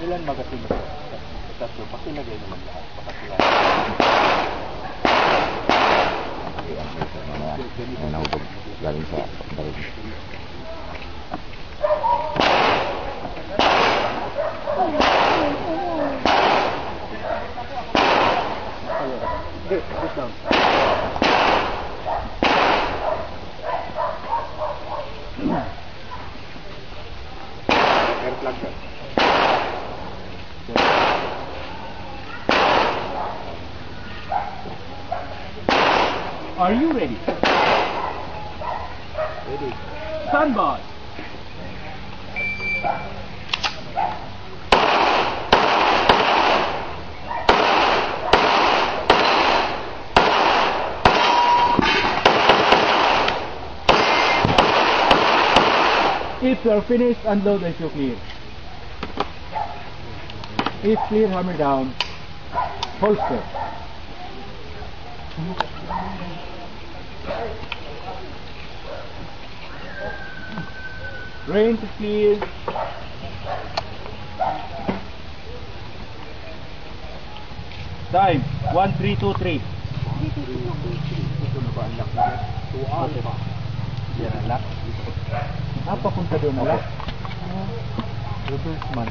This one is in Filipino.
Ilan magasin ba? Tatlo. Pakilagay naman lahat. Pakilagay. Ang nahubog galing sa baril. Okay, sit down. Air plug ka. Are you ready? Ready. Stand by. If you are finished, unload as you clear. If clear, hammer down. Holster. Range is clear. Time 1323. Ito na ba ang lock niya? 2 alpha. Yan ang lock. Papunta doon na. Reverse man.